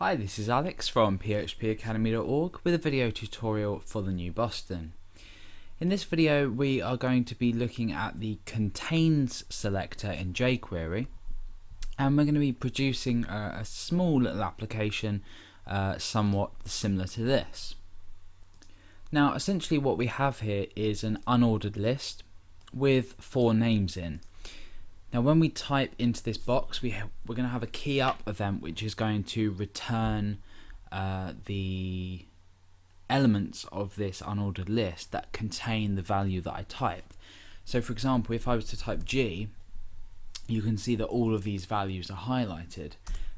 Hi, this is Alex from phpacademy.org with a video tutorial for the new Boston. In this video we are going to be looking at the contains selector in jQuery, and we're going to be producing a small little application somewhat similar to this. Now essentially what we have here is an unordered list with 4 names in. Now when we type into this box, we're going to have a key up event which is going to return the elements of this unordered list that contain the value that I typed. So for example, if I was to type G, you can see that all of these values are highlighted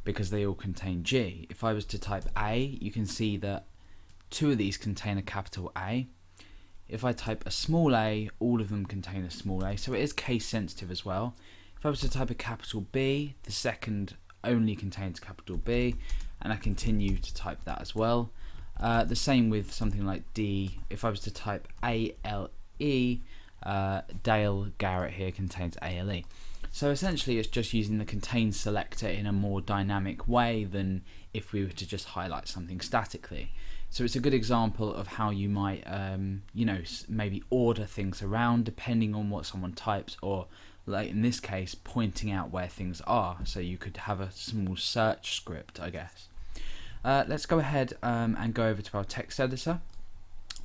because they all contain G. If I was to type A, you can see that 2 of these contain a capital A. If I type a small a, all of them contain a small a, so it is case sensitive as well. If I was to type a capital B, the second only contains capital B, and I continue to type that as well. The same with something like D. If I was to type A-L-E, Dale Garrett here contains A-L-E. So essentially it's just using the contain selector in a more dynamic way than if we were to just highlight something statically. So it's a good example of how you might maybe order things around depending on what someone types, or like in this case pointing out where things are, so you could have a small search script, I guess. Let's go ahead and go over to our text editor.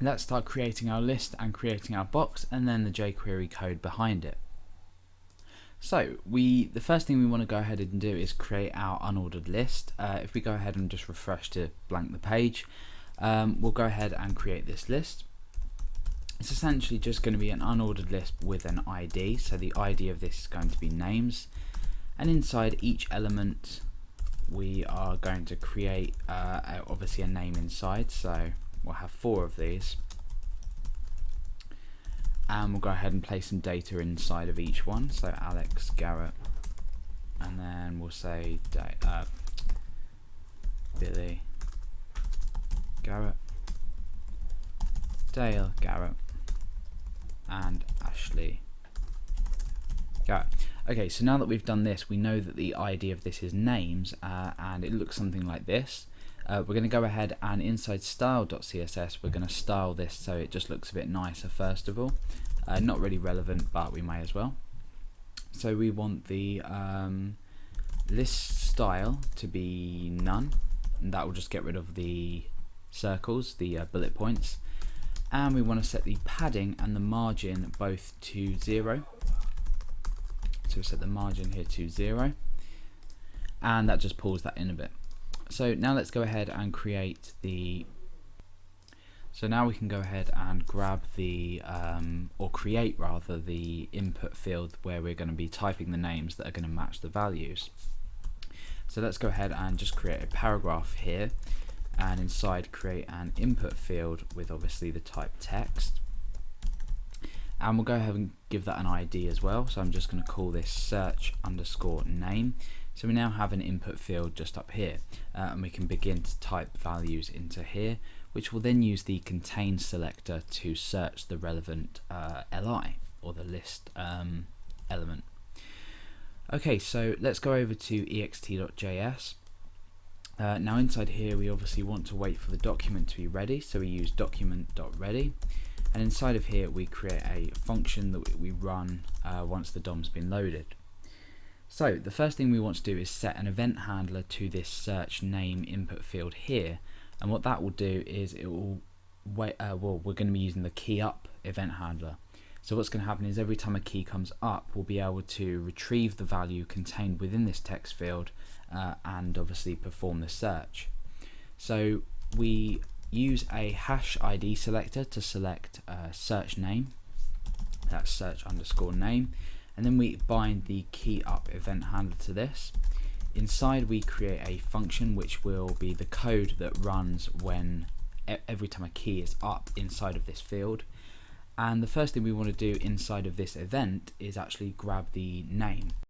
Let's start creating our list and creating our box and then the jQuery code behind it. So the first thing we want to go ahead and do is create our unordered list. If we go ahead and just refresh to blank the page, we'll go ahead and create this list. It's essentially just going to be an unordered list with an ID, so the ID of this is going to be names, and inside each element we are going to create obviously a name inside, so we'll have 4 of these, and we'll go ahead and place some data inside of each one, so Alex, Garrett, and then we'll say Billy, Garrett, Dale, Garrett, and Ashley, Garrett. Okay, so now that we've done this, we know that the ID of this is names, and it looks something like this. We're going to go ahead and inside style.css we're going to style this so it just looks a bit nicer first of all. Not really relevant, but we may as well. So we want the list style to be none, and that will just get rid of the circles, the bullet points, and we want to set the padding and the margin both to 0. So we set the margin here to 0, and that just pulls that in a bit. So now let's go ahead and create the now we can go ahead and grab the or create rather the input field where we're going to be typing the names that are going to match the values. So let's go ahead and just create a paragraph here, and inside create an input field with obviously the type text, and we'll go ahead and give that an ID as well. So I'm just going to call this search_name. So we now have an input field just up here, and we can begin to type values into here, which will then use the contain selector to search the relevant li, or the list element. Okay, so let's go over to ext.js. Now inside here we obviously want to wait for the document to be ready, so we use document.ready, and inside of here we create a function that we run once the DOM's been loaded. So the first thing we want to do is set an event handler to this search name input field here, and what that will do is it will wait, we're going to be using the key up event handler. So what's going to happen is every time a key comes up, we'll be able to retrieve the value contained within this text field and obviously perform the search. So we use a hash ID selector to select search name, that's search_name, and then we bind the key up event handler to this. Inside we create a function which will be the code that runs when every time a key is up inside of this field. And the first thing we want to do inside of this event is actually grab the name.